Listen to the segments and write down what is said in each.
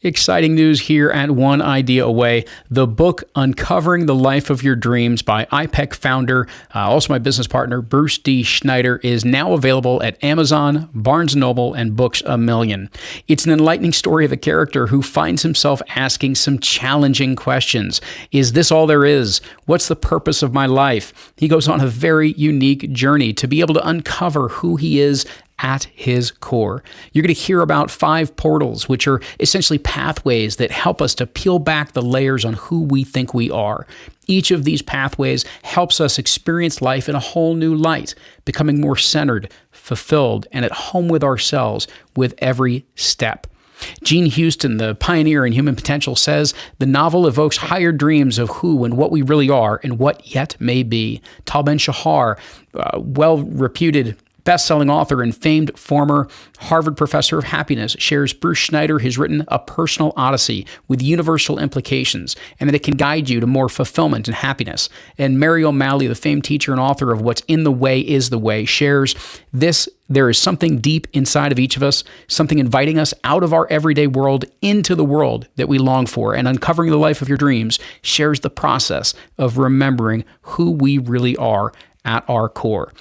Exciting news here at One Idea Away. The book, Uncovering the Life of Your Dreams by IPEC founder, also my business partner, Bruce D. Schneider, is now available at Amazon, Barnes & Noble, and Books A Million. It's an enlightening story of a character who finds himself asking some challenging questions. Is this all there is? What's the purpose of my life? He goes on a very unique journey to be able to uncover who he is at his core. You're going to hear about 5 portals, which are essentially pathways that help us to peel back the layers on who we think we are. Each of these pathways helps us experience life in a whole new light, becoming more centered, fulfilled, and at home with ourselves with every step. Gene Houston, the pioneer in human potential, says the novel evokes higher dreams of who and what we really are and what yet may be. Tal Ben-Shahar, well-reputed best-selling author and famed former Harvard professor of happiness, shares Bruce Schneider has written a personal odyssey with universal implications, and that it can guide you to more fulfillment and happiness. And Mary O'Malley, the famed teacher and author of What's in the Way is the Way, shares this: there is something deep inside of each of us, something inviting us out of our everyday world into the world that we long for. And Uncovering the Life of Your Dreams shares the process of remembering who we really are at our core.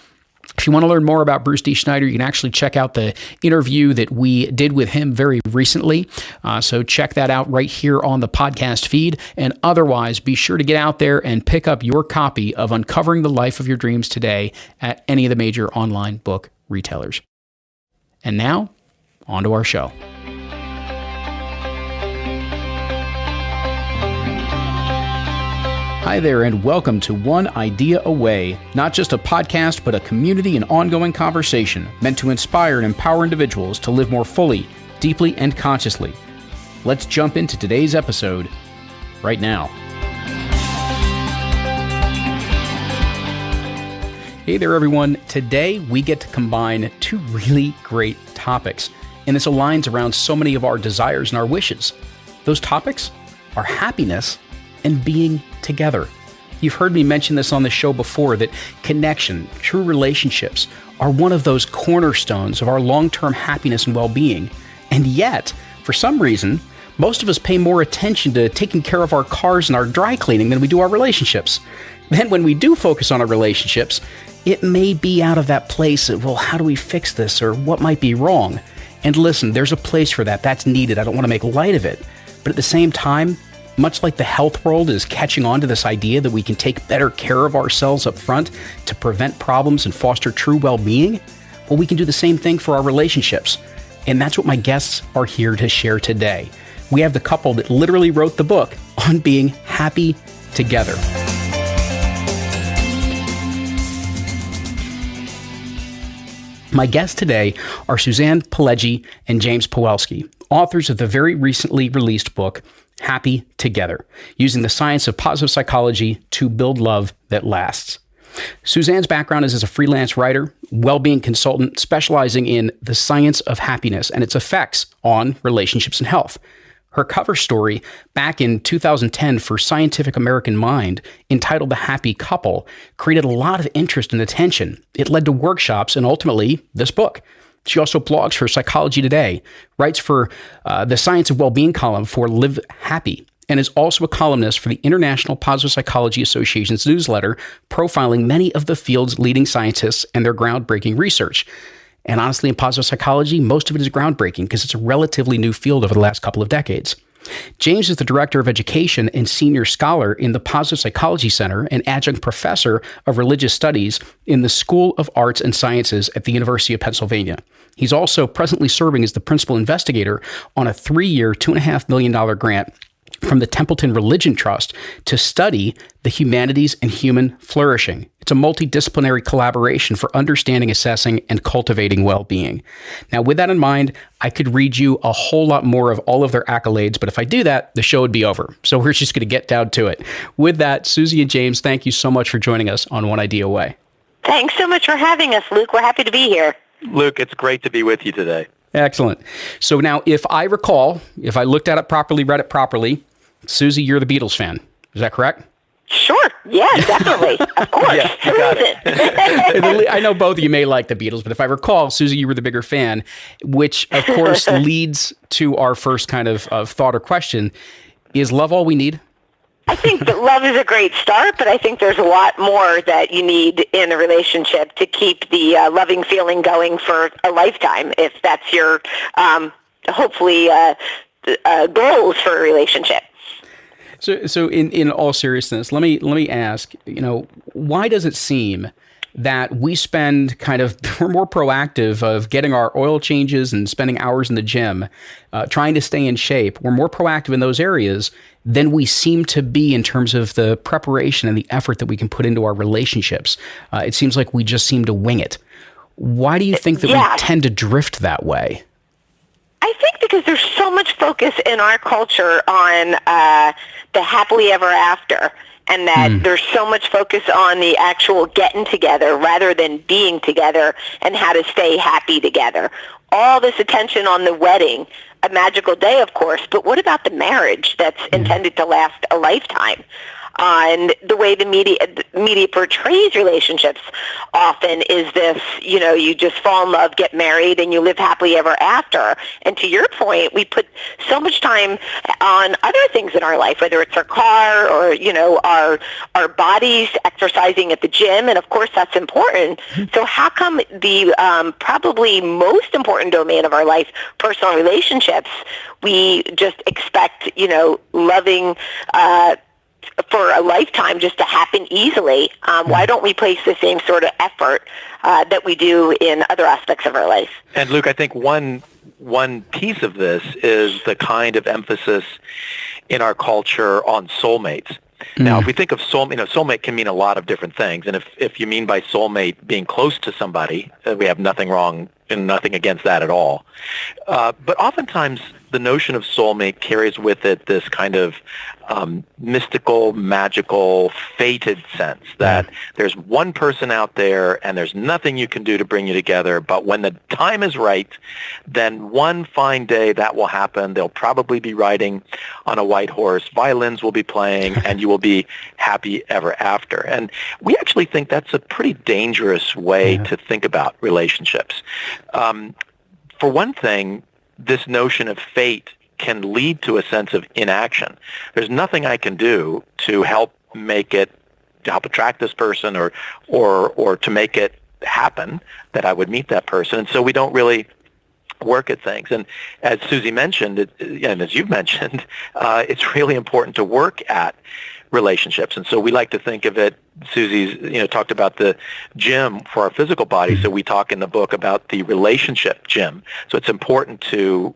If you want to learn more about Bruce D. Schneider, you can actually check out the interview that we did with him very recently. So check that out right here on the podcast feed. And otherwise, be sure to get out there and pick up your copy of Uncovering the Life of Your Dreams today at any of the major online book retailers. And now, on to our show. Hi there, and welcome to One Idea Away, not just a podcast, but a community and ongoing conversation meant to inspire and empower individuals to live more fully, deeply, and consciously. Let's jump into today's episode right now. Hey there, everyone. Today, we get to combine 2 really great topics, and this aligns around so many of our desires and our wishes. Those topics are happiness and being together. You've heard me mention this on the show before, that connection, true relationships, are one of those cornerstones of our long-term happiness and well-being. And yet, for some reason, most of us pay more attention to taking care of our cars and our dry cleaning than we do our relationships. Then when we do focus on our relationships, it may be out of that place of, well, how do we fix this, or what might be wrong? And listen, there's a place for that. That's needed. I don't want to make light of it. But at the same time, much like the health world is catching on to this idea that we can take better care of ourselves up front to prevent problems and foster true well-being, well, we can do the same thing for our relationships. And that's what my guests are here to share today. We have the couple that literally wrote the book on being happy together. My guests today are Suzann Pileggi and James Pawelski, authors of the very recently released book, Happy Together, using the science of positive psychology to build love that lasts. Suzann's background is as a freelance writer, well-being consultant, specializing in the science of happiness and its effects on relationships and health. Her cover story back in 2010 for Scientific American Mind, entitled The Happy Couple, created a lot of interest and attention. It led to workshops and ultimately this book. She also blogs for Psychology Today, writes for the Science of Wellbeing column for Live Happy, and is also a columnist for the International Positive Psychology Association's newsletter, profiling many of the field's leading scientists and their groundbreaking research. And honestly, in positive psychology, most of it is groundbreaking because it's a relatively new field over the last couple of decades. James is the Director of Education and Senior Scholar in the Positive Psychology Center and Adjunct Professor of Religious Studies in the School of Arts and Sciences at the University of Pennsylvania. He's also presently serving as the Principal Investigator on a 3-year, $2.5 million grant from the Templeton Religion Trust to study the humanities and human flourishing. It's a multidisciplinary collaboration for understanding, assessing, and cultivating well-being. Now, with that in mind, I could read you a whole lot more of all of their accolades, but if I do that, the show would be over. So we're just going to get down to it. With that, Susie and James, thank you so much for joining us on One Idea Away. Thanks so much for having us, Luke. We're happy to be here. Luke, it's great to be with you today. Excellent. So now, if I recall, if I looked at it properly, read it properly, Susie, you're the Beatles fan. Is that correct? Sure. Yeah, definitely. Of course. Yeah, you got it. I know both of you may like the Beatles, but if I recall, Susie, you were the bigger fan, which of course leads to our first kind of thought or question. Is love all we need? I think that love is a great start, but I think there's a lot more that you need in a relationship to keep the loving feeling going for a lifetime, if that's your, hopefully, goals for a relationship. So in all seriousness, let me ask, why does it seem that we spend we're more proactive of getting our oil changes and spending hours in the gym, trying to stay in shape. We're more proactive in those areas than we seem to be in terms of the preparation and the effort that we can put into our relationships. It seems like we just seem to wing it. Why do you think that we tend to drift that way? I think because there's so much focus in our culture on the happily ever after, and that there's so much focus on the actual getting together rather than being together and how to stay happy together. All this attention on the wedding, a magical day, of course, but what about the marriage that's intended to last a lifetime? And the way the media portrays relationships often is this, you just fall in love, get married, and you live happily ever after. And to your point, we put so much time on other things in our life, whether it's our car or, our bodies, exercising at the gym, and of course that's important. So how come the probably most important domain of our life, personal relationships, we just expect, loving for a lifetime just to happen easily? Why don't we place the same sort of effort that we do in other aspects of our life? And Luke, I think one piece of this is the kind of emphasis in our culture on soulmates. Now, if we think of soulmate, soulmate can mean a lot of different things. And if you mean by soulmate being close to somebody, we have nothing wrong and nothing against that at all. But oftentimes the notion of soulmate carries with it this kind of mystical, magical, fated sense that there's one person out there and there's nothing you can do to bring you together. But when the time is right, then one fine day that will happen. They'll probably be riding on a white horse, violins will be playing, and you will be happy ever after. And we actually think that's a pretty dangerous way to think about relationships. For one thing, this notion of fate can lead to a sense of inaction. There's nothing I can do to help attract this person or to make it happen that I would meet that person. And so we don't really work at things. And as Susie mentioned, and as you've mentioned, it's really important to work at relationships. And so we like to think of it, Susie's, talked about the gym for our physical body. So we talk in the book about the relationship gym. So it's important to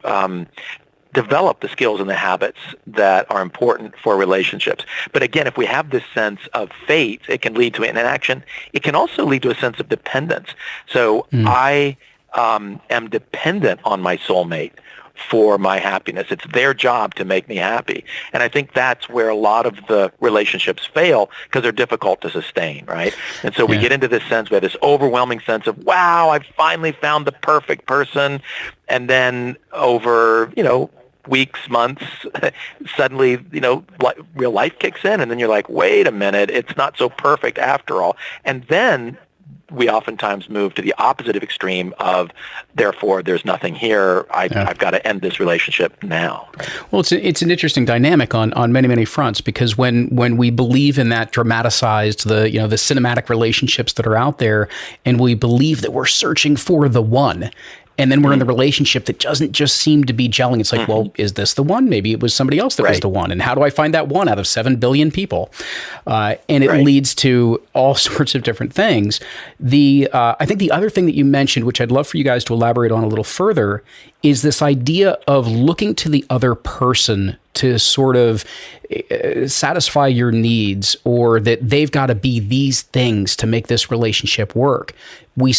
develop the skills and the habits that are important for relationships. But again, if we have this sense of fate, it can lead to inaction. It can also lead to a sense of dependence. So I am dependent on my soulmate for my happiness. It's their job to make me happy. And I think that's where a lot of the relationships fail because they're difficult to sustain, right? And so we get into this sense, we have this overwhelming sense of, wow, I've finally found the perfect person. And then over, weeks, months, suddenly, real life kicks in. And then you're like, wait a minute, it's not so perfect after all. And then we oftentimes move to the opposite extreme of, therefore, there's nothing here. I've got to end this relationship now. Well, it's an interesting dynamic on many, many fronts, because when we believe in that dramatized, the cinematic relationships that are out there, and we believe that we're searching for the one, and then we're in the relationship that doesn't just seem to be gelling. It's like, well, is this the one? Maybe it was somebody else that was the one. And how do I find that one out of 7 billion people? And it leads to all sorts of different things. I think the other thing that you mentioned, which I'd love for you guys to elaborate on a little further, is this idea of looking to the other person to sort of satisfy your needs, or that they've got to be these things to make this relationship work. We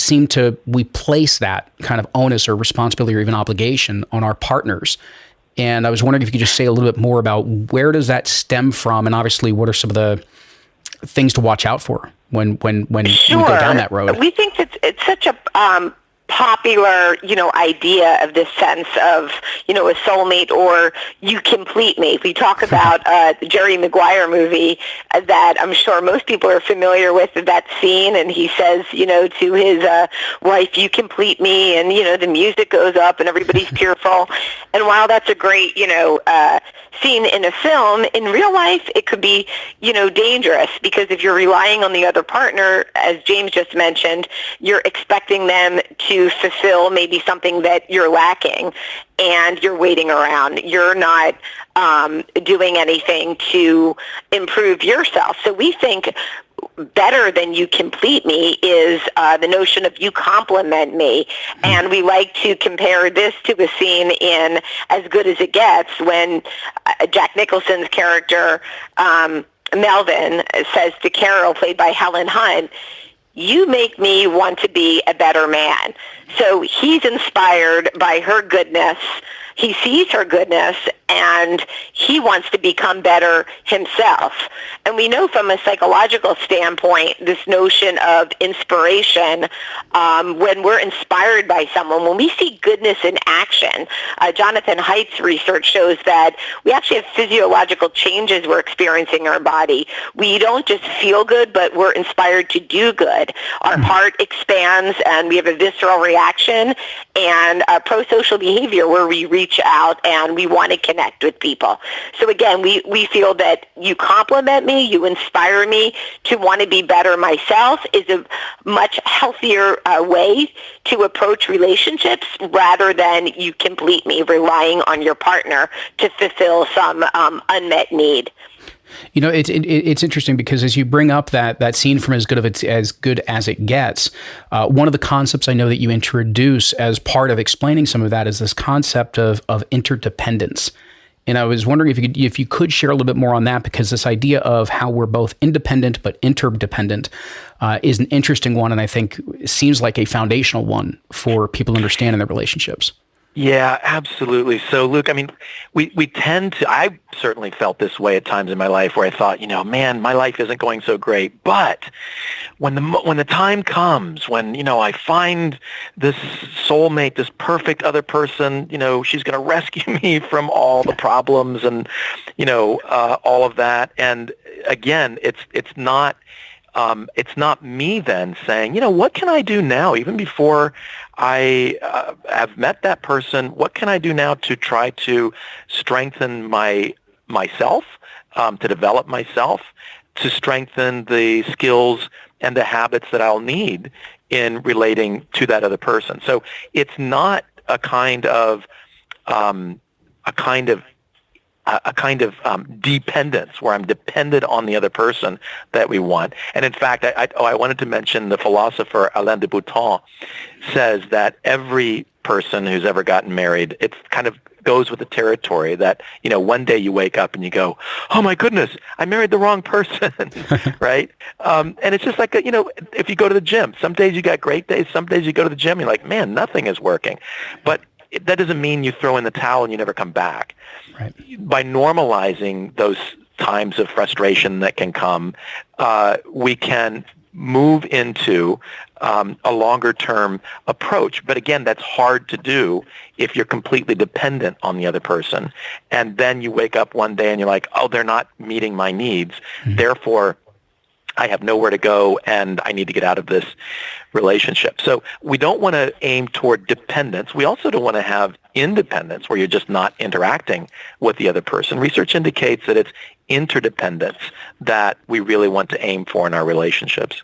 place that kind of onus or responsibility or even obligation on our partners. And I was wondering if you could just say a little bit more about where does that stem from, and obviously what are some of the things to watch out for when we go down that road? We think that it's such a popular, idea of this sense of, a soulmate or you complete me. We talk about the Jerry Maguire movie that I'm sure most people are familiar with, that scene, and he says, to his wife, you complete me, and, the music goes up and everybody's tearful. And while that's a great, scene in a film, in real life, it could be, dangerous, because if you're relying on the other partner, as James just mentioned, you're expecting them to fulfill maybe something that you're lacking, and you're waiting around. You're not doing anything to improve yourself. So we think better than you complete me is the notion of you complement me. And we like to compare this to a scene in As Good as It Gets, when Jack Nicholson's character, Melvin, says to Carol, played by Helen Hunt, you make me want to be a better man. So he's inspired by her goodness. He sees her goodness, and he wants to become better himself. And we know from a psychological standpoint, this notion of inspiration, when we're inspired by someone, when we see goodness in action, Jonathan Haidt's research shows that we actually have physiological changes we're experiencing in our body. We don't just feel good, but we're inspired to do good. Our heart expands, and we have a visceral reaction, and pro-social behavior where we reach out and we want to connect with people. So again, we feel that you compliment me, you inspire me to want to be better myself is a much healthier way to approach relationships, rather than you complete me, relying on your partner to fulfill some unmet need. It's interesting because as you bring up that scene from As Good as It Gets, one of the concepts I know that you introduce as part of explaining some of that is this concept of interdependence. And I was wondering if you could share a little bit more on that, because this idea of how we're both independent but interdependent is an interesting one, and I think seems like a foundational one for people to understand in their relationships. Yeah, absolutely. So, Luke, I mean, we tend to, I certainly felt this way at times in my life where I thought, man, my life isn't going so great. But when the time comes, when, I find this soulmate, this perfect other person, she's going to rescue me from all the problems and, all of that. And again, it's not me then saying, what can I do now, even before I have met that person? What can I do now to try to strengthen myself, to develop myself, to strengthen the skills and the habits that I'll need in relating to that other person? So it's not a kind of dependence where I'm dependent on the other person that we want. And in fact, I wanted to mention the philosopher Alain de Botton says that every person who's ever gotten married, it kind of goes with the territory that, one day you wake up and you go, oh my goodness, I married the wrong person, right? And it's just like, if you go to the gym, some days you got great days, some days you go to the gym, you're like, man, nothing is working. But that doesn't mean you throw in the towel and you never come back. Right. By normalizing those times of frustration that can come, we can move into a longer-term approach. But again, that's hard to do if you're completely dependent on the other person. And then you wake up one day and you're like, oh, they're not meeting my needs. Mm-hmm. Therefore, I have nowhere to go and I need to get out of this relationship. So we don't want to aim toward dependence. We also don't want to have independence where you're just not interacting with the other person. Research indicates that it's interdependence that we really want to aim for in our relationships.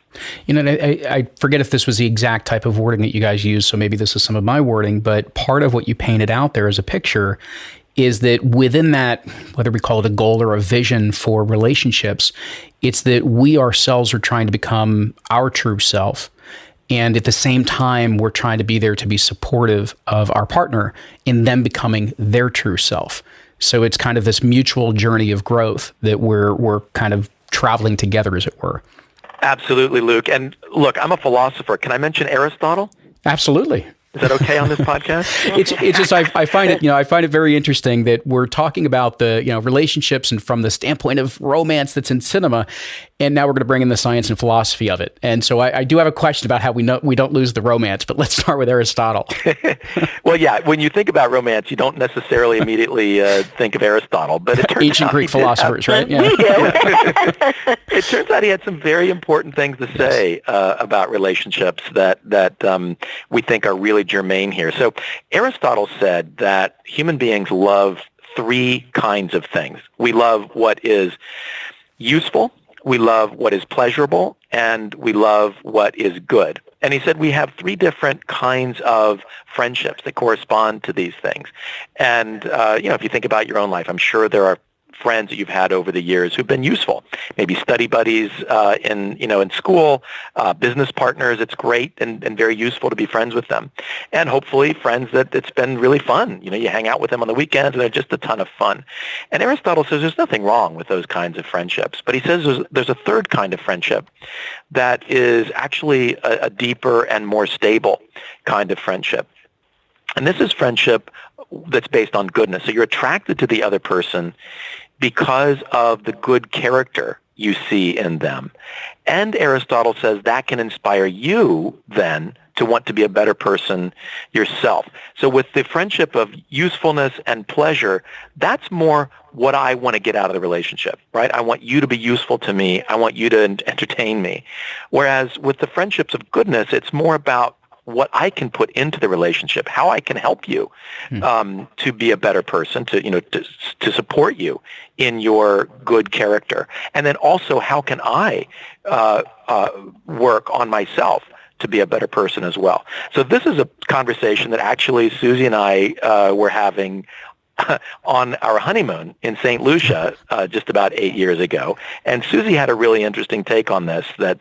I forget if this was the exact type of wording that you guys use, so maybe this is some of my wording, but part of what you painted out there as a picture is that within that, whether we call it a goal or a vision for relationships, it's that we ourselves are trying to become our true self. And at the same time, we're trying to be there to be supportive of our partner in them becoming their true self. So it's kind of this mutual journey of growth that we're kind of traveling together, as it were. Absolutely, Luke. And look, I'm a philosopher. Can I mention Aristotle? Absolutely. Is that okay on this podcast? It's just I find it very interesting that we're talking about the relationships and from the standpoint of romance that's in cinema, and now we're going to bring in the science and philosophy of it. And so I do have a question about how we don't lose the romance, but let's start with Aristotle. Well, yeah, when you think about romance, you don't necessarily immediately think of Aristotle, but it turns ancient out Greek philosophers, right? Yeah. We do. It turns out he had some very important things to say about relationships that we think are really germane here. So Aristotle said that human beings love three kinds of things. We love what is useful, we love what is pleasurable, and we love what is good. And he said we have three different kinds of friendships that correspond to these things. And, if you think about your own life, I'm sure there are friends that you've had over the years who've been useful. Maybe study buddies in school, business partners. It's great and very useful to be friends with them. And hopefully friends that it's been really fun. You hang out with them on the weekends and they're just a ton of fun. And Aristotle says there's nothing wrong with those kinds of friendships. But he says there's a third kind of friendship that is actually a deeper and more stable kind of friendship. And this is friendship that's based on goodness. So you're attracted to the other person because of the good character you see in them. And Aristotle says that can inspire you then to want to be a better person yourself. So with the friendship of usefulness and pleasure, that's more what I want to get out of the relationship, right? I want you to be useful to me. I want you to entertain me. Whereas with the friendships of goodness, it's more about what I can put into the relationship, how I can help you to be a better person, to support you in your good character. And then also, how can I work on myself to be a better person as well? So this is a conversation that actually Susie and I were having on our honeymoon in St. Lucia just about 8 years ago. And Susie had a really interesting take on this that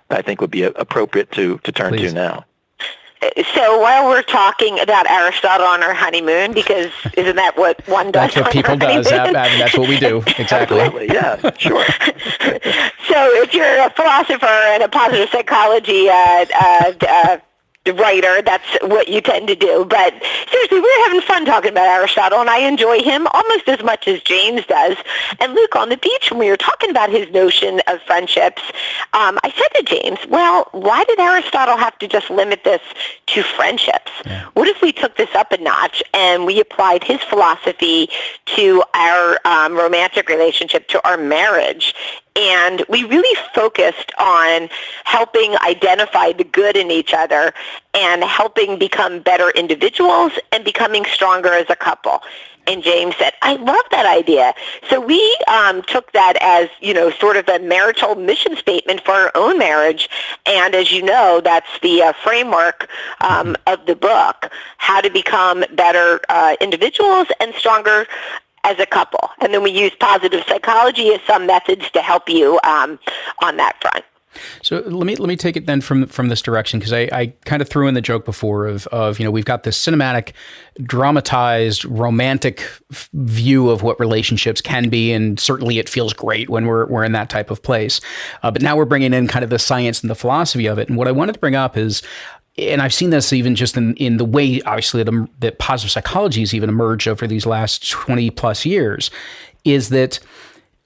I think would be appropriate to turn Please. to now. So while we're talking about Aristotle on our honeymoon, because isn't that what one does? That's what people does. That's what we do. Exactly. Absolutely. Yeah, sure. So if you're a philosopher and a positive psychology writer, that's what you tend to do. But seriously, we're having fun talking about Aristotle, and I enjoy him almost as much as James does. And Luke, on the beach, when we were talking about his notion of friendships, I said to James, well, why did Aristotle have to just limit this to friendships? Yeah. What if we took this up a notch and we applied his philosophy to our romantic relationship, to our marriage? And we really focused on helping identify the good in each other and helping become better individuals and becoming stronger as a couple. And James said, I love that idea. So we took that as, sort of a marital mission statement for our own marriage. And as you know, that's the framework of the book, how to become better individuals and stronger as a couple. And then we use positive psychology as some methods to help you on that front. So let me take it then from this direction, because I kind of threw in the joke before of we've got this cinematic, dramatized, romantic view of what relationships can be, and certainly it feels great when we're in that type of place. But now we're bringing in kind of the science and the philosophy of it. And what I wanted to bring up is, and I've seen this even just in the way, obviously, that positive psychology has even emerged over these last 20 plus years, is that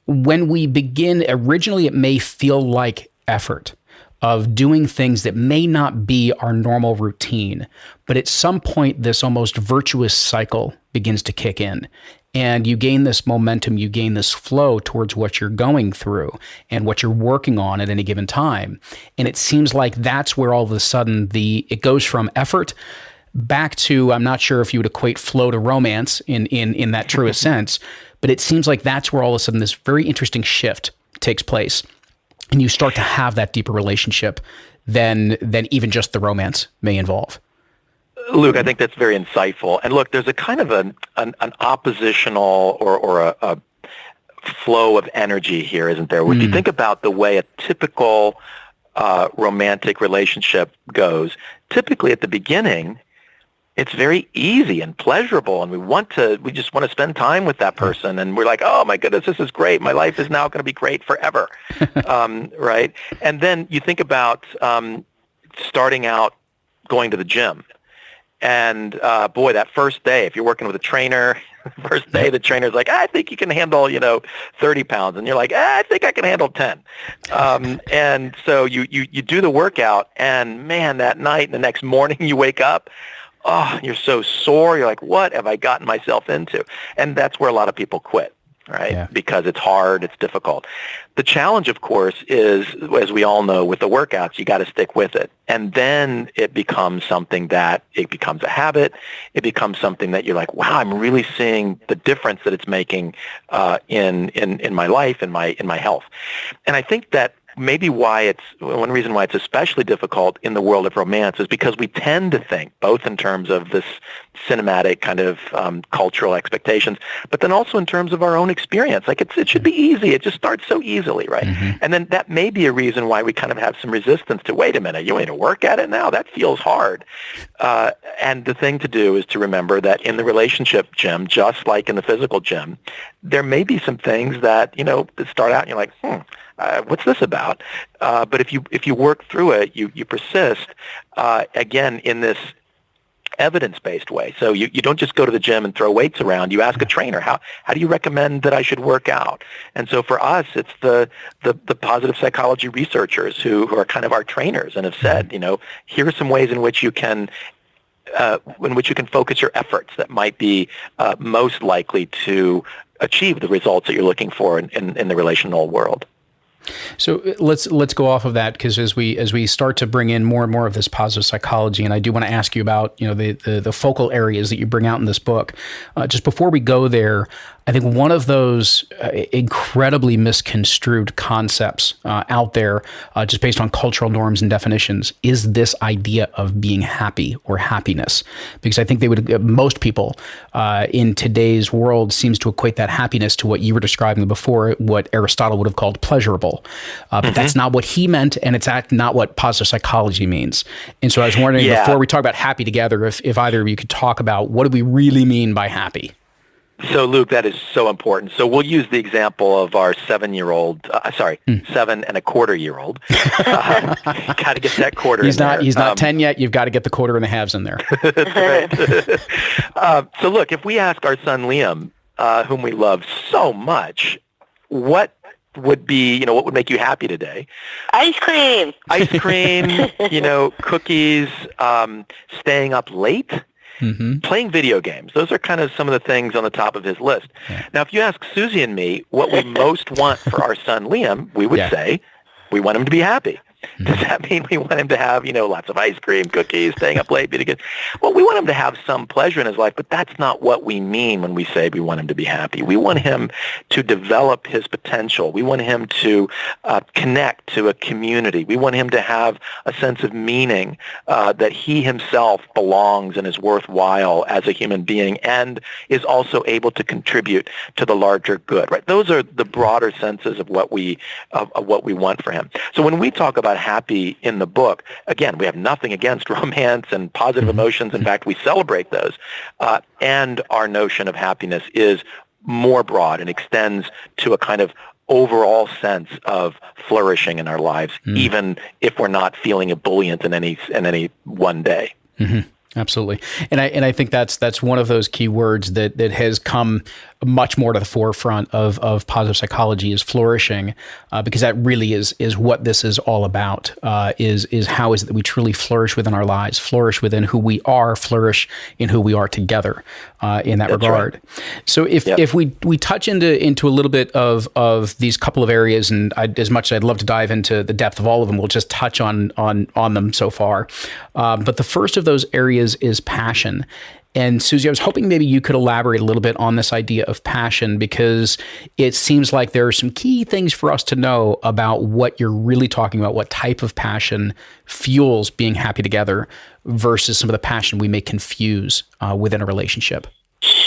when we begin, originally it may feel like effort of doing things that may not be our normal routine, but at some point this almost virtuous cycle begins to kick in. And you gain this momentum, you gain this flow towards what you're going through and what you're working on at any given time. And it seems like that's where all of a sudden it goes from effort back to, I'm not sure if you would equate flow to romance in that truest sense, but it seems like that's where all of a sudden this very interesting shift takes place. And you start to have that deeper relationship than even just the romance may involve. Luke, I think that's very insightful. And look, there's a kind of an oppositional or a flow of energy here, isn't there? When you think about the way a typical romantic relationship goes, typically at the beginning, it's very easy and pleasurable, and we just want to spend time with that person, and we're like, oh my goodness, this is great. My life is now going to be great forever, right? And then you think about starting out going to the gym, And boy, that first day, if you're working with a trainer, first day the trainer's like, I think you can handle 30 pounds, and you're like, I think I can handle 10. And so you do the workout, and man, that night and the next morning you wake up, you're so sore. You're like, what have I gotten myself into? And that's where a lot of people quit. Right? Yeah. Because it's hard, it's difficult. The challenge, of course, is, as we all know, with the workouts, you got to stick with it. And then it becomes something that it becomes a habit. It becomes something that you're like, wow, I'm really seeing the difference that it's making in my life, in my health. And I think that maybe one reason why it's especially difficult in the world of romance is because we tend to think, both in terms of this cinematic kind of cultural expectations, but then also in terms of our own experience. Like it should be easy. It just starts so easily, right? Mm-hmm. And then that may be a reason why we kind of have some resistance to, wait a minute, you want to work at it now? That feels hard. And the thing to do is to remember that in the relationship gym, just like in the physical gym, there may be some things that, that start out and you're like, what's this about? But if you work through it, you persist, again, in this evidence-based way. So you don't just go to the gym and throw weights around. You ask a trainer, how do you recommend that I should work out? And so for us, it's the positive psychology researchers who are kind of our trainers and have said, here are some ways in which you can focus your efforts that might be most likely to achieve the results that you're looking for in the relational world. So let's go off of that, because as we start to bring in more and more of this positive psychology, and I do want to ask you about the focal areas that you bring out in this book. Just before we go there, I think one of those incredibly misconstrued concepts out there, just based on cultural norms and definitions, is this idea of being happy or happiness. Because I think most people in today's world seems to equate that happiness to what you were describing before, what Aristotle would have called pleasurable. But that's not what he meant, and it's not what positive psychology means. And so I was wondering, before we talk about happy together, if either of you could talk about what do we really mean by happy? So, Luke, that is so important. So we'll use the example of our 7 and a quarter-year-old. Got to get that quarter in there. He's not 10 yet. You've got to get the quarter and the halves in there. That's right. So look, if we ask our son Liam, whom we love so much, what would make you happy today? Ice cream. Cookies, staying up late. Mm-hmm. Playing video games. Those are kind of some of the things on the top of his list. Yeah. Now, if you ask Susie and me what we most want for our son Liam, we would say we want him to be happy. Does that mean we want him to have, lots of ice cream, cookies, staying up late, being good? Well, we want him to have some pleasure in his life, but that's not what we mean when we say we want him to be happy. We want him to develop his potential. We want him to connect to a community. We want him to have a sense of meaning, that he himself belongs and is worthwhile as a human being and is also able to contribute to the larger good, right? Those are the broader senses of what we want for him. So when we talk about happy in the book, again, we have nothing against romance and positive emotions. In fact, we celebrate those. And our notion of happiness is more broad and extends to a kind of overall sense of flourishing in our lives, even if we're not feeling ebullient in any one day. Mm-hmm. Absolutely. And I think that's one of those key words that has come much more to the forefront of positive psychology is flourishing, because that really is what this is all about, is how is it that we truly flourish within our lives, flourish within who we are, flourish in who we are together, in that regard. Right. So if we touch into a little bit of these couple of areas, and as much as I'd love to dive into the depth of all of them, we'll just touch on them so far. But the first of those areas is passion. And Susie, I was hoping maybe you could elaborate a little bit on this idea of passion, because it seems like there are some key things for us to know about what you're really talking about, what type of passion fuels being happy together versus some of the passion we may confuse within a relationship.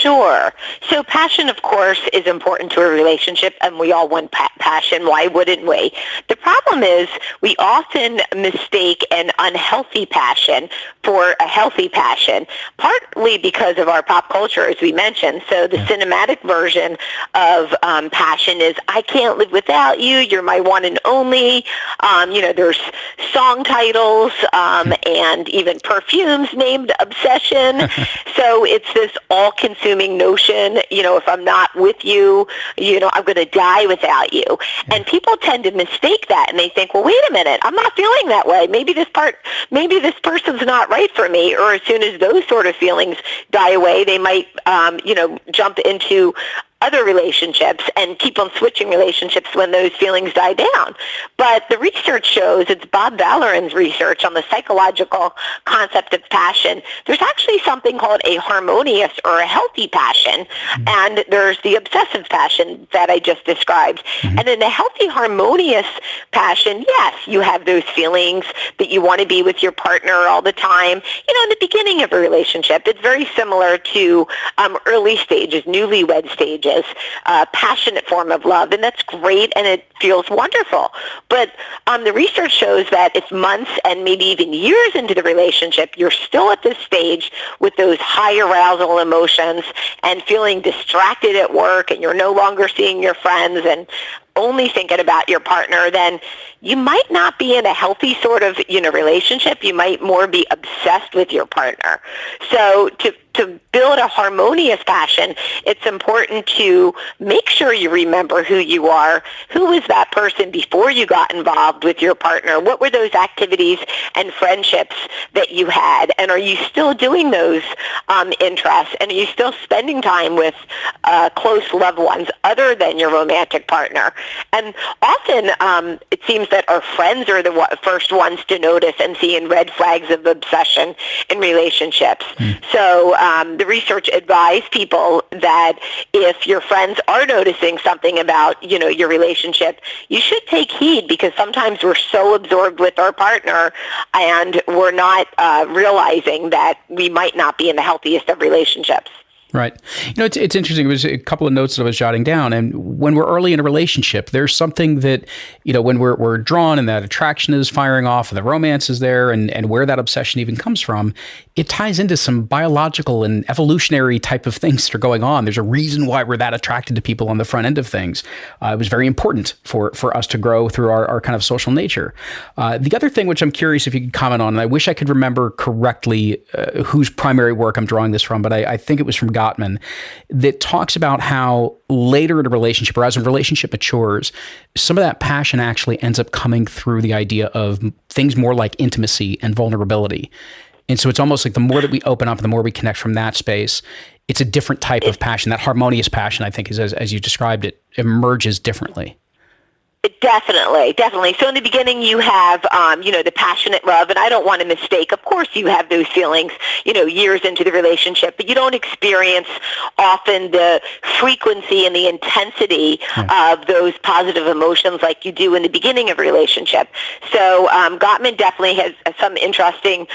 Sure. So passion, of course, is important to a relationship, and we all want passion. Why wouldn't we? The problem is we often mistake an unhealthy passion for a healthy passion, partly because of our pop culture, as we mentioned. So the cinematic version of passion is, I can't live without you, you're my one and only. There's song titles and even perfumes named Obsession. So it's this all-consuming notion, if I'm not with you, I'm going to die without you. And people tend to mistake that, and they think, well, wait a minute, I'm not feeling that way. Maybe this person's not right for me. Or as soon as those sort of feelings die away, they might, jump into other relationships and keep on switching relationships when those feelings die down. But the research shows, it's Bob Valleran's research on the psychological concept of passion, there's actually something called a harmonious or a healthy passion, and there's the obsessive passion that I just described. And in a healthy, harmonious passion, yes, you have those feelings that you want to be with your partner all the time. In the beginning of a relationship, it's very similar to early stages, newlywed stages. Passionate form of love, and that's great, and it feels wonderful. But the research shows that if months and maybe even years into the relationship, you're still at this stage with those high arousal emotions and feeling distracted at work, and you're no longer seeing your friends and only thinking about your partner, then you might not be in a healthy sort of relationship. You might more be obsessed with your partner. So to build a harmonious passion, it's important to make sure you remember who you are. Who was that person before you got involved with your partner? What were those activities and friendships that you had? And are you still doing those interests? And are you still spending time with close loved ones other than your romantic partner? And often it seems that our friends are the first ones to notice and see in red flags of obsession in relationships. So the research advised people that if your friends are noticing something about, your relationship, you should take heed, because sometimes we're so absorbed with our partner and we're not realizing that we might not be in the healthiest of relationships. Right. It's interesting. It was a couple of notes that I was jotting down. And when we're early in a relationship, there's something that, when we're drawn and that attraction is firing off and the romance is there, and where that obsession even comes from, it ties into some biological and evolutionary type of things that are going on. There's a reason why we're that attracted to people on the front end of things. It was very important for us to grow through our kind of social nature. The other thing, which I'm curious if you could comment on, and I wish I could remember correctly whose primary work I'm drawing this from, but I think it was from Gottman, that talks about how later in a relationship, or as a relationship matures, some of that passion actually ends up coming through the idea of things more like intimacy and vulnerability. And so it's almost like the more that we open up, the more we connect from that space, it's a different type of passion. That harmonious passion, I think, is as you described it, emerges differently. Definitely. So in the beginning, you have, the passionate love, and I don't want to mistake. Of course, you have those feelings, years into the relationship, but you don't experience often the frequency and the intensity of those positive emotions like you do in the beginning of a relationship. So Gottman definitely has some interesting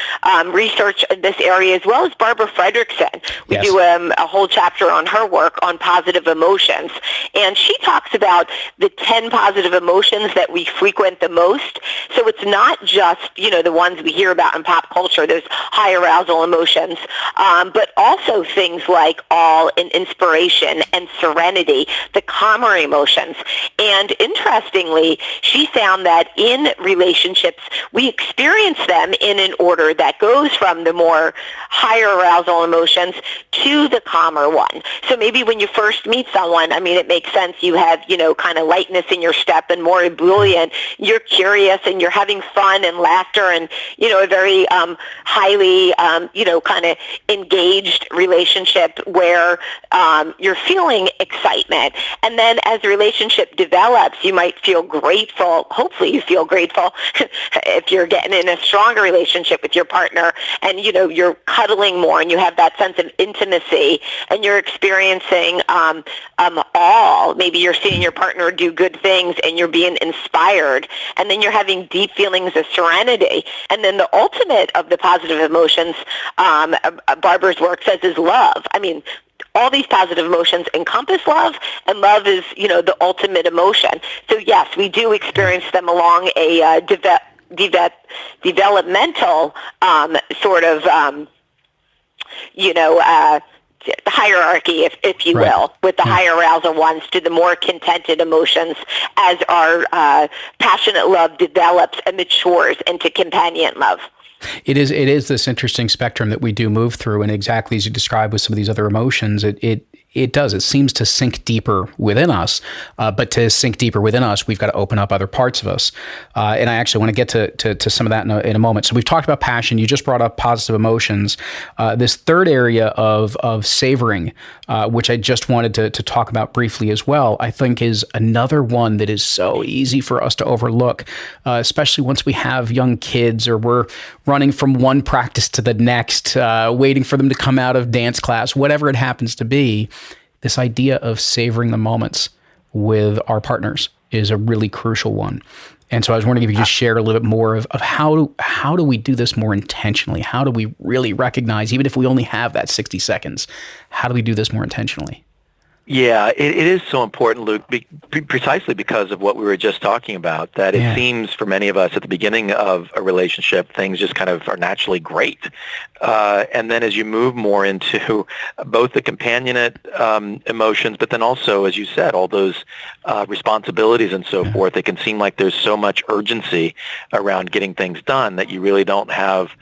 research in this area, as well as Barbara Fredrickson. We do a whole chapter on her work on positive emotions, and she talks about the 10 positive emotions that we frequent the most. So it's not just, the ones we hear about in pop culture, those high arousal emotions, but also things like awe and inspiration and serenity, the calmer emotions. And interestingly, she found that in relationships, we experience them in an order that goes from the more higher arousal emotions to the calmer one. So maybe when you first meet someone, it makes sense. You have, kind of lightness in your step and more ebullient. You're curious and you're having fun and laughter and, a very highly, kind of engaged relationship where you're feeling excitement. And then as the relationship develops, you might feel grateful. Hopefully you feel grateful if you're getting in a stronger relationship with your partner and, you're cuddling more and you have that sense of intimacy and you're experiencing awe. Maybe you're seeing your partner do good things and you're being inspired, and then you're having deep feelings of serenity. And then the ultimate of the positive emotions, Barbara's work says, is love. all these positive emotions encompass love, and love is, the ultimate emotion. So yes, we do experience them along a developmental sort of, hierarchy, if you will, with the higher arousal ones to the more contented emotions as our passionate love develops and matures into companion love. It is this interesting spectrum that we do move through, and exactly as you described with some of these other emotions, it seems to sink deeper within us. But to sink deeper within us, we've got to open up other parts of us. And I actually want to get to some of that in a moment. So we've talked about passion. You just brought up positive emotions. This third area of savoring, which I just wanted to talk about briefly as well, I think is another one that is so easy for us to overlook, especially once we have young kids or we're running from one practice to the next, waiting for them to come out of dance class, whatever it happens to be. This idea of savoring the moments with our partners is a really crucial one. And so I was wondering if you could just share a little bit more of how do we do this more intentionally? How do we really recognize, even if we only have that 60 seconds, how do we do this more intentionally? Yeah, it is so important, Luke, precisely because of what we were just talking about, that it seems for many of us at the beginning of a relationship, things just kind of are naturally great. And then as you move more into both the companionate emotions, but then also, as you said, all those responsibilities and so forth, it can seem like there's so much urgency around getting things done that you really don't have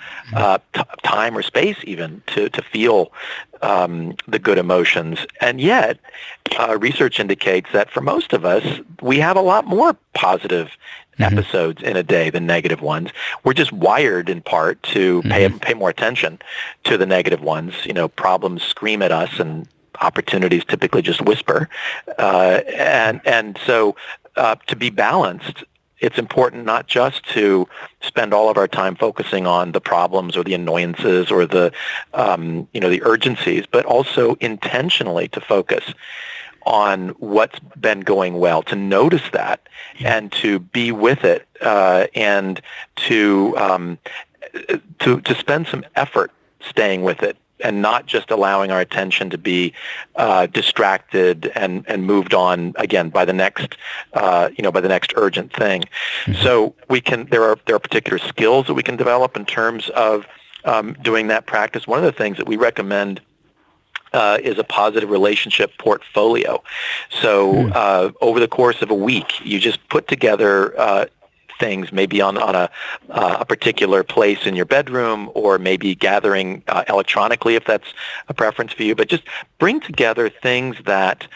time or space even to feel the good emotions. And yet, research indicates that for most of us, we have a lot more positive episodes in a day than negative ones. We're just wired in part to pay more attention to the negative ones. Problems scream at us and opportunities typically just whisper. And so to be balanced, it's important not just to spend all of our time focusing on the problems or the annoyances or the urgencies, but also intentionally to focus on what's been going well, to notice that and to be with it, and to spend some effort staying with it, and not just allowing our attention to be distracted and moved on again by the next urgent thing. So there are particular skills that we can develop in terms of doing that practice. One of the things that we recommend is a positive relationship portfolio. So over the course of a week, you just put together things, maybe on a particular place in your bedroom, or maybe gathering electronically if that's a preference for you. But just bring together things that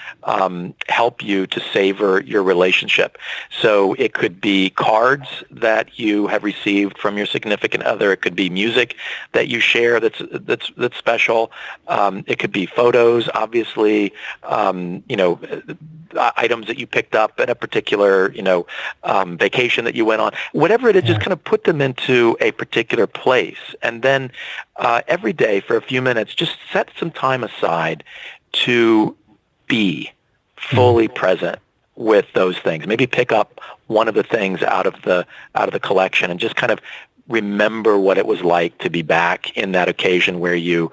help you to savor your relationship. So it could be cards that you have received from your significant other. It could be music that you share that's special. It could be photos, obviously. Items that you picked up at a particular, vacation that you went on, whatever it is, just kind of put them into a particular place. And then every day for a few minutes, just set some time aside to be fully present with those things. Maybe pick up one of the things out of the collection and just kind of remember what it was like to be back in that occasion where you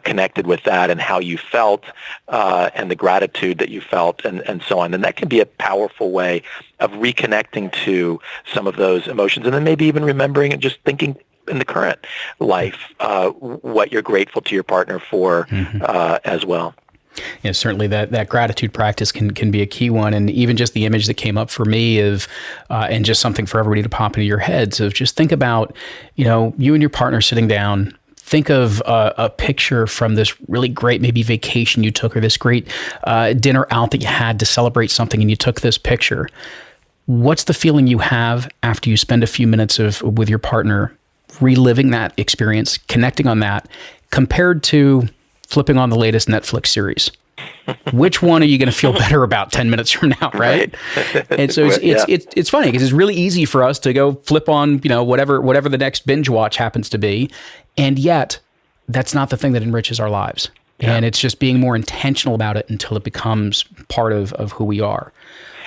connected with that and how you felt, and the gratitude that you felt, and so on. And that can be a powerful way of reconnecting to some of those emotions, and then maybe even remembering and just thinking in the current life what you're grateful to your partner for as well. Yeah, certainly that gratitude practice can be a key one. And even just the image that came up for me of, and just something for everybody to pop into your heads of, just think about, you and your partner sitting down. Think of a picture from this really great maybe vacation you took, or this great dinner out that you had to celebrate something, and you took this picture. What's the feeling you have after you spend a few minutes with your partner reliving that experience, connecting on that, compared to flipping on the latest Netflix series? Which one are you going to feel better about 10 minutes from now, right? And so it's funny because it's really easy for us to go flip on, whatever the next binge watch happens to be. And yet that's not the thing that enriches our lives. Yeah. And it's just being more intentional about it until it becomes part of who we are.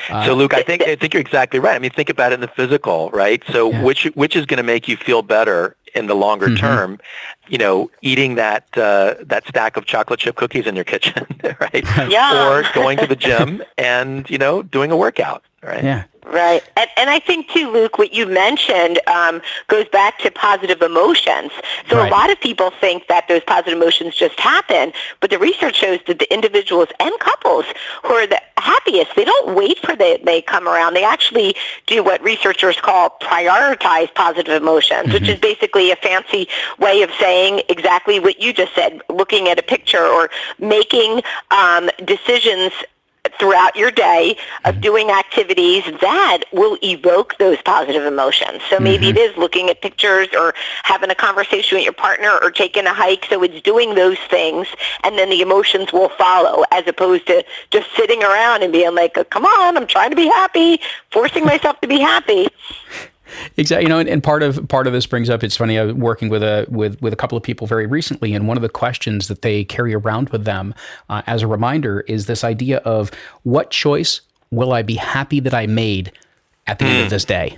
So Luke, I think you're exactly right. I mean, think about it in the physical, right? So which is going to make you feel better in the longer term? Eating that stack of chocolate chip cookies in your kitchen, right? Yeah. Or going to the gym and doing a workout, right? Yeah. Right. And I think, too, Luke, what you mentioned goes back to positive emotions. So Right. a lot of people think that those positive emotions just happen, but the research shows that the individuals and couples who are the happiest, they don't wait for they come around. They actually do what researchers call prioritize positive emotions, which is basically a fancy way of saying exactly what you just said, looking at a picture or making decisions throughout your day of doing activities that will evoke those positive emotions. So maybe it is looking at pictures or having a conversation with your partner or taking a hike. So it's doing those things, and then the emotions will follow, as opposed to just sitting around and being like, come on, I'm trying to be happy, forcing myself to be happy. Exactly. And part of this brings up, it's funny, I was working with a couple of people very recently, and one of the questions that they carry around with them as a reminder is this idea of, what choice will I be happy that I made at the end of this day?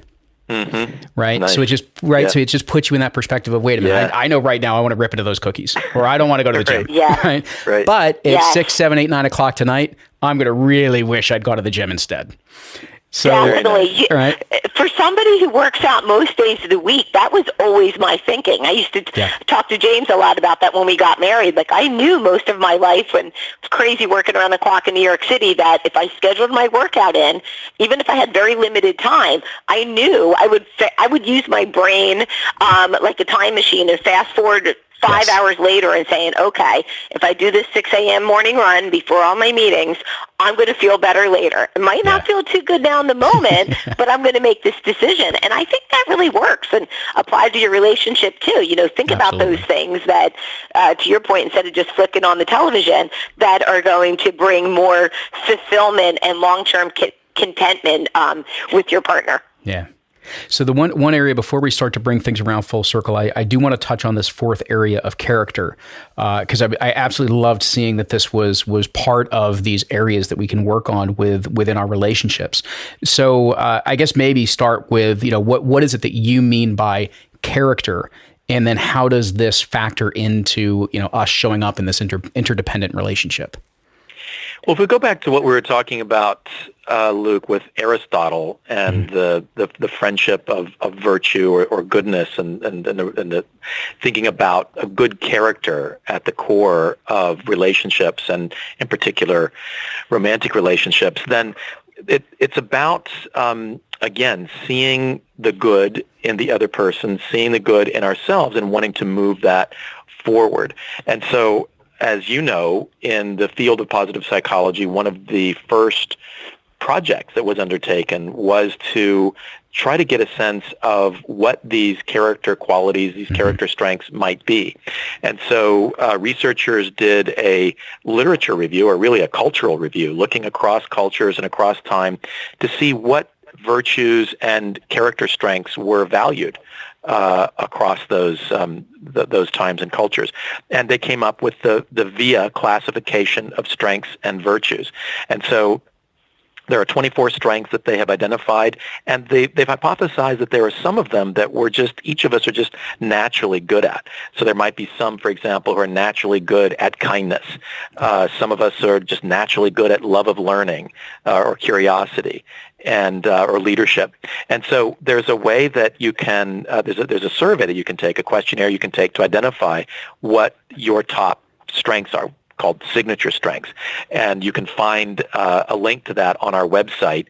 Right. Nice. So it just So it just puts you in that perspective of, wait a minute, I know right now I want to rip into those cookies, or I don't want to go to the gym. Yeah. Right. But at 6, 7, 8, 9 o'clock tonight, I'm going to really wish I'd gone to the gym instead. So, Definitely. Right. For somebody who works out most days of the week, that was always my thinking. I used to talk to James a lot about that when we got married. Like, I knew most of my life, when it was crazy working around the clock in New York City, that if I scheduled my workout in, even if I had very limited time, I knew I would use my brain like a time machine and fast forward 5 hours later and saying, okay, if I do this 6 a.m. morning run before all my meetings, I'm going to feel better later. It might not feel too good now in the moment, but I'm going to make this decision. And I think that really works and applies to your relationship too. Think about those things that, to your point, instead of just flicking on the television, that are going to bring more fulfillment and long-term contentment with your partner. Yeah. So the one area, before we start to bring things around full circle, I do want to touch on this fourth area of character, because I absolutely loved seeing that this was part of these areas that we can work on within our relationships. So I guess maybe start with, what is it that you mean by character, and then how does this factor into us showing up in this interdependent relationship? Well, if we go back to what we were talking about, Luke, with Aristotle and the friendship of virtue or goodness, and the thinking about a good character at the core of relationships, and in particular romantic relationships, then it's about, again, seeing the good in the other person, seeing the good in ourselves, and wanting to move that forward. And so, as you know, in the field of positive psychology, one of the first projects that was undertaken was to try to get a sense of what these character qualities, these character strengths might be. And so researchers did a literature review, or really a cultural review, looking across cultures and across time to see what virtues and character strengths were valued across those times and cultures. And they came up with the VIA classification of strengths and virtues. And so there are 24 strengths that they have identified, and they've hypothesized that there are some of them that each of us are just naturally good at. So there might be some, for example, who are naturally good at kindness. Some of us are just naturally good at love of learning or curiosity, and or leadership. And so there's a way that you can, there's a survey that you can take, a questionnaire you can take to identify what your top strengths are, called signature strengths. And you can find a link to that on our website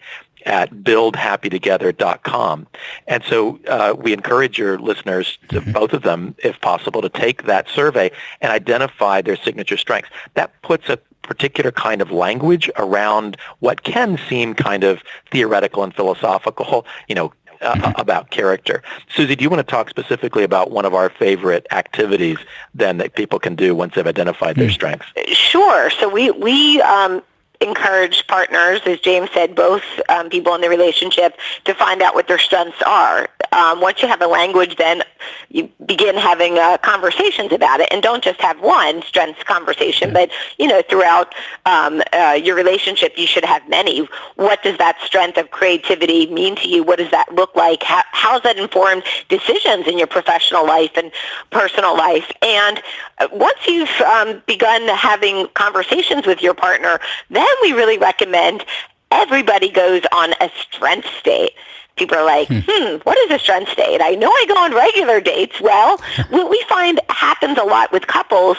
at buildhappytogether.com. And so we encourage your listeners, to both of them, if possible, to take that survey and identify their signature strengths. That puts a particular kind of language around what can seem kind of theoretical and philosophical, about character. Susie, do you want to talk specifically about one of our favorite activities then that people can do once they've identified their strengths? Sure. So we encourage partners, as James said, both people in the relationship, to find out what their strengths are. Once you have a language, then you begin having conversations about it, and don't just have one strengths conversation, but throughout your relationship, you should have many. What does that strength of creativity mean to you? What does that look like? How does that inform decisions in your professional life and personal life? And once you've begun having conversations with your partner, then we really recommend everybody goes on a strength date. People are like, what is a strength date? I know I go on regular dates. Well, what we find happens a lot with couples,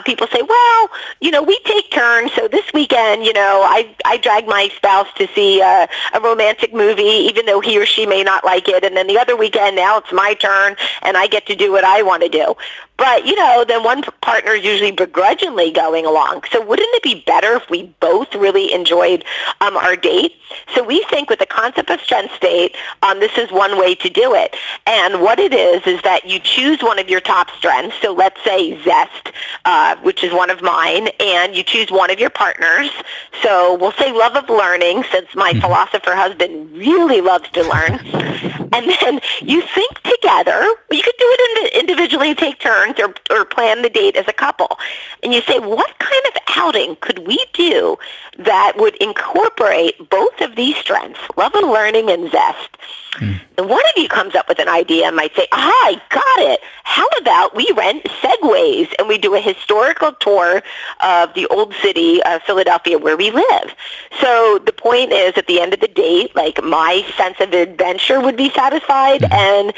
people say, well, we take turns. So this weekend, I drag my spouse to see a romantic movie, even though he or she may not like it. And then the other weekend, now it's my turn, and I get to do what I want to do. But, then one partner is usually begrudgingly going along. So wouldn't it be better if we both really enjoyed our date? So we think with the concept of strengths date, this is one way to do it. And what it is that you choose one of your top strengths. So let's say zest, which is one of mine, and you choose one of your partners. So we'll say love of learning, since my philosopher husband really loves to learn. And then you think together. You could do it individually, take turns, or plan the date as a couple. And you say, what kind of outing could we do that would incorporate both of these strengths, love of learning and zest? And one of you comes up with an idea and might say, I got it. How about we rent Segways and we do a historical tour of the old city of Philadelphia where we live? So the point is, at the end of the date, like, my sense of adventure would be satisfied, and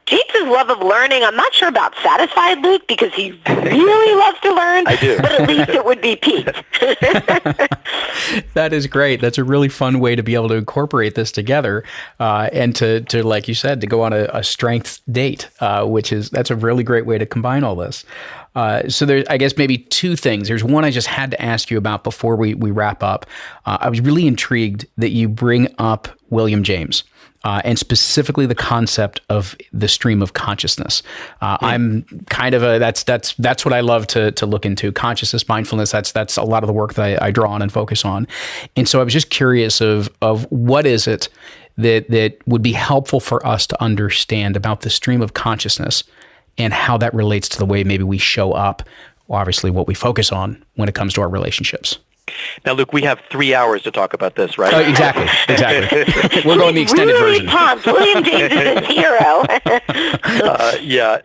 James's love of learning, I'm not sure about satisfied, Luke, because he really loves to learn. I do. But at least it would be piqued. That is great. That's a really fun way to be able to incorporate this together, and to like you said, to go on a strengths date, that's a really great way to combine all this. So there's, I guess, maybe two things. There's one I just had to ask you about before we wrap up. I was really intrigued that you bring up William James. And specifically the concept of the stream of consciousness. I'm kind of that's what I love to look into. Consciousness, mindfulness. That's a lot of the work that I draw on and focus on. And so I was just curious of what is it that would be helpful for us to understand about the stream of consciousness and how that relates to the way maybe we show up, obviously what we focus on when it comes to our relationships. Now, Luke, we have 3 hours to talk about this, right? Oh, exactly. We're going the extended version. Pumped. William James is his hero. Yeah.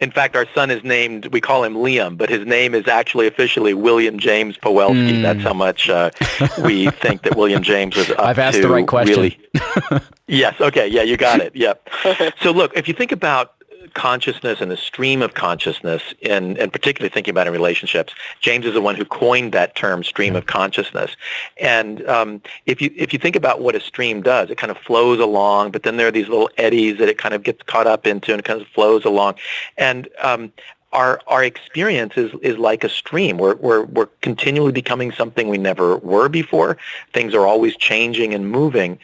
In fact, our son is named, we call him Liam, but his name is actually officially William James Pawelski. That's how much we think that William James was up to. I've asked the right question. Really. Yes. Okay. Yeah, you got it. Yep. So look, if you think about consciousness and the stream of consciousness, and particularly thinking about in relationships, James is the one who coined that term, stream of consciousness. And if you think about what a stream does, it kind of flows along, but then there are these little eddies that it kind of gets caught up into, and it kind of flows along. And our experience is like a stream. We're continually becoming something we never were before. Things are always changing and moving,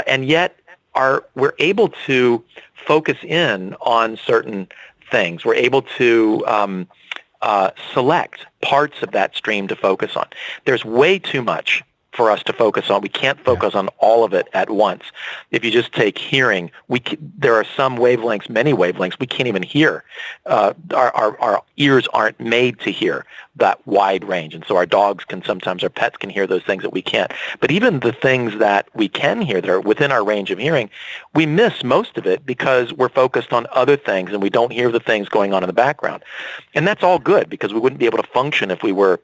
and yet we're able to focus in on certain things. We're able to select parts of that stream to focus on. There's way too much for us to focus on. We can't focus on all of it at once. If you just take hearing, there are some wavelengths, many wavelengths, we can't even hear. Our ears aren't made to hear that wide range. And so our dogs can sometimes, our pets can hear those things that we can't. But even the things that we can hear that are within our range of hearing, we miss most of it because we're focused on other things and we don't hear the things going on in the background. And that's all good, because we wouldn't be able to function if we were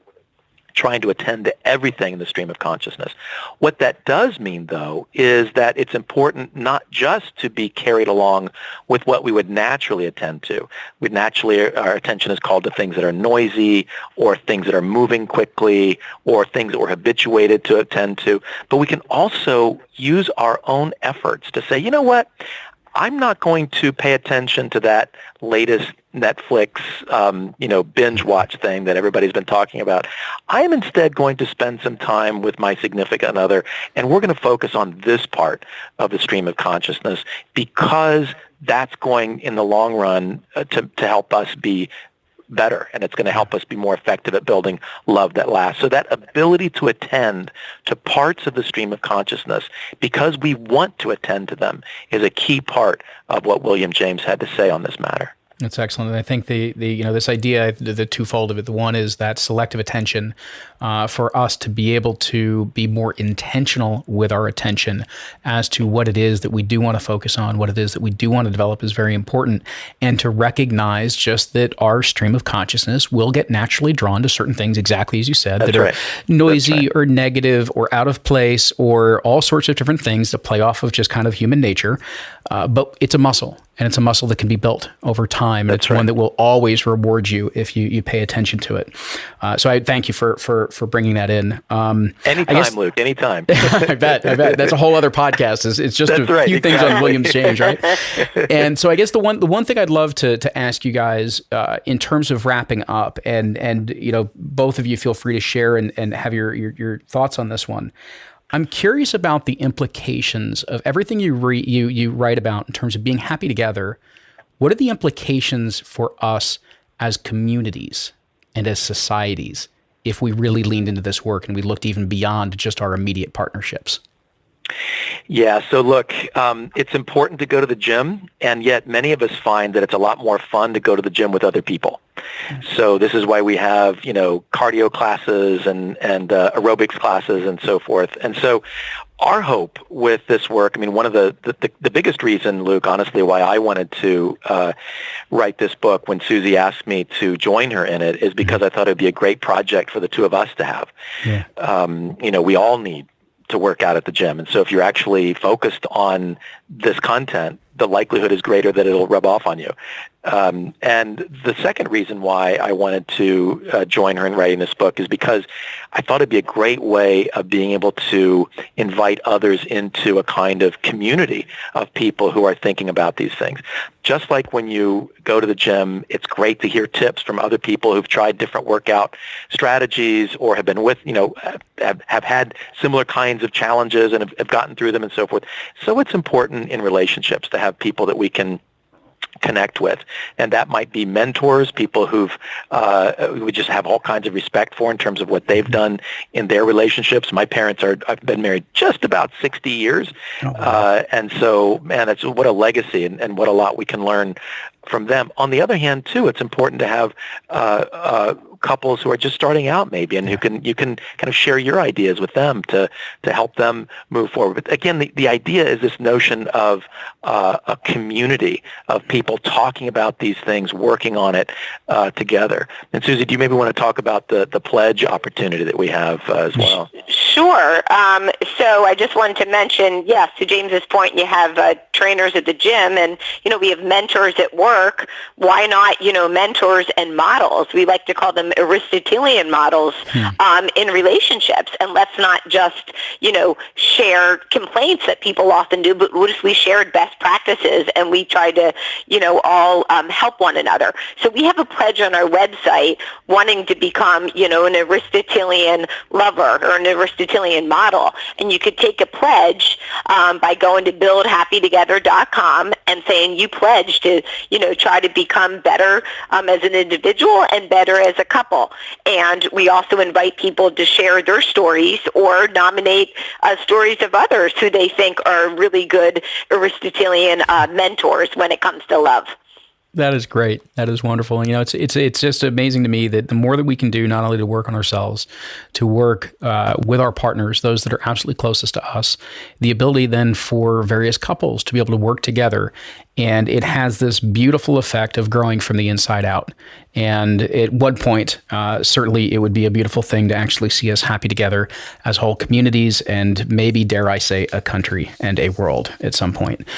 trying to attend to everything in the stream of consciousness. What that does mean, though, is that it's important not just to be carried along with what we would naturally attend to. Our attention is called to things that are noisy, or things that are moving quickly, or things that we're habituated to attend to. But we can also use our own efforts to say, you know what? I'm not going to pay attention to that latest Netflix, binge watch thing that everybody's been talking about. I am instead going to spend some time with my significant other, and we're going to focus on this part of the stream of consciousness, because that's going in the long run to help us be better, and it's going to help us be more effective at building love that lasts. So that ability to attend to parts of the stream of consciousness because we want to attend to them is a key part of what William James had to say on this matter. That's excellent. And I think the this idea, the twofold of it, the one is that selective attention for us to be able to be more intentional with our attention as to what it is that we do want to focus on, what it is that we do want to develop is very important. And to recognize just that our stream of consciousness will get naturally drawn to certain things, exactly as you said, That's that right. are noisy or negative or out of place or all sorts of different things that play off of just kind of human nature. But it's a muscle. And it's a muscle that can be built over time. And it's one that will always reward you if you pay attention to it. So I thank you for bringing that in. Anytime, Luke, anytime. I bet. That's a whole other podcast. It's just few things on William James, right? And so I guess the one thing I'd love to ask you guys in terms of wrapping up, and both of you feel free to share and have your thoughts on this one. I'm curious about the implications of everything you write about in terms of being happy together. What are the implications for us as communities and as societies if we really leaned into this work and we looked even beyond just our immediate partnerships? Yeah, so look, it's important to go to the gym, and yet many of us find that it's a lot more fun to go to the gym with other people. So this is why we have, cardio classes and aerobics classes and so forth. And so our hope with this work, one of the biggest reason, Luke, honestly, why I wanted to write this book when Susie asked me to join her in it is because I thought it would be a great project for the two of us to have. Yeah. We all need to work out at the gym. And so if you're actually focused on this content, the likelihood is greater that it'll rub off on you. And the second reason why I wanted to join her in writing this book is because I thought it'd be a great way of being able to invite others into a kind of community of people who are thinking about these things. Just like when you go to the gym, it's great to hear tips from other people who've tried different workout strategies or have been with, have had similar kinds of challenges and have gotten through them and so forth. So it's important in relationships to have people that we can connect with, and that might be mentors, people who've we just have all kinds of respect for in terms of what they've done in their relationships. My parents I've been married just about 60 years, and so, man, it's what a legacy and what a lot we can learn from them. On the other hand, too, it's important to have couples who are just starting out, maybe, and you can kind of share your ideas with them to help them move forward. But again, the idea is this notion of a community of people talking about these things, working on it together. And Susie, do you maybe want to talk about the pledge opportunity that we have as well? Sure. So I just wanted to mention, yes, to James's point, you have trainers at the gym, and we have mentors at work. Why not, mentors and models? We like to call them Aristotelian models in relationships. And let's not just, share complaints that people often do, but what if we shared best practices and we try to, all help one another? So we have a pledge on our website wanting to become, an Aristotelian lover or an Aristotelian model. And you could take a pledge by going to buildhappytogether.com and saying you pledge to, try to become better as an individual and better as a couple. And we also invite people to share their stories or nominate stories of others who they think are really good Aristotelian mentors when it comes to love. That is great. That is wonderful. And, it's just amazing to me that the more that we can do, not only to work on ourselves, to work with our partners, those that are absolutely closest to us, the ability then for various couples to be able to work together. And it has this beautiful effect of growing from the inside out. And at one point, certainly it would be a beautiful thing to actually see us happy together as whole communities and maybe, dare I say, a country and a world at some point.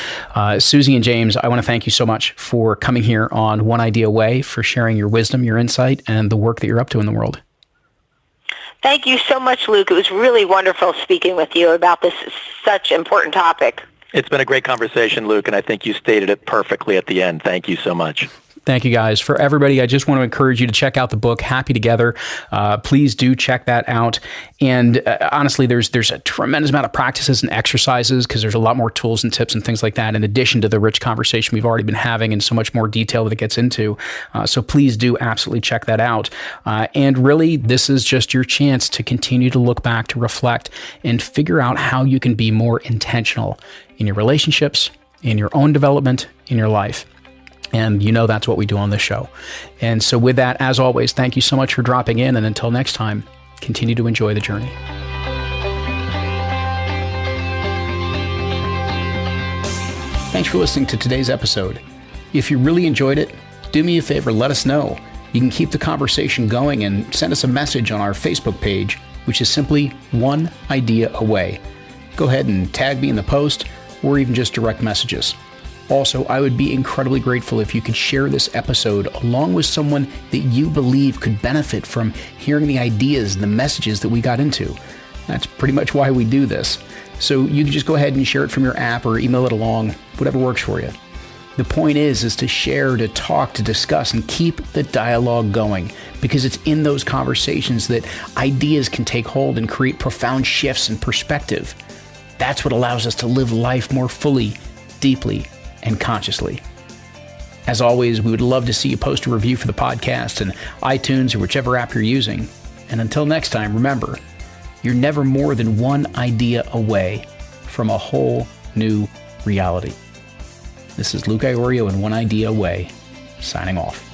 Susie and James, I want to thank you so much for coming here on One Idea Way, for sharing your wisdom, your insight, and the work that you're up to in the world. Thank you so much, Luke. It was really wonderful speaking with you about this such important topic. It's been a great conversation, Luke, and I think you stated it perfectly at the end. Thank you so much. Thank you, guys. For everybody, I just want to encourage you to check out the book, Happy Together. Please do check that out. And honestly, there's a tremendous amount of practices and exercises because there's a lot more tools and tips and things like that in addition to the rich conversation we've already been having and so much more detail that it gets into. So please do absolutely check that out. And really, this is just your chance to continue to look back, to reflect, and figure out how you can be more intentional in your relationships, in your own development, in your life. And that's what we do on this show. And so with that, as always, thank you so much for dropping in. And until next time, continue to enjoy the journey. Thanks for listening to today's episode. If you really enjoyed it, do me a favor, let us know. You can keep the conversation going and send us a message on our Facebook page, which is simply One Idea Away. Go ahead and tag me in the post or even just direct messages. Also, I would be incredibly grateful if you could share this episode along with someone that you believe could benefit from hearing the ideas and the messages that we got into. That's pretty much why we do this. So you can just go ahead and share it from your app or email it along, whatever works for you. The point is to share, to talk, to discuss, and keep the dialogue going, because it's in those conversations that ideas can take hold and create profound shifts in perspective. That's what allows us to live life more fully, deeply, and consciously. As always, we would love to see you post a review for the podcast in iTunes or whichever app you're using. And until next time, remember, you're never more than one idea away from a whole new reality. This is Luke Iorio and One Idea Away, signing off.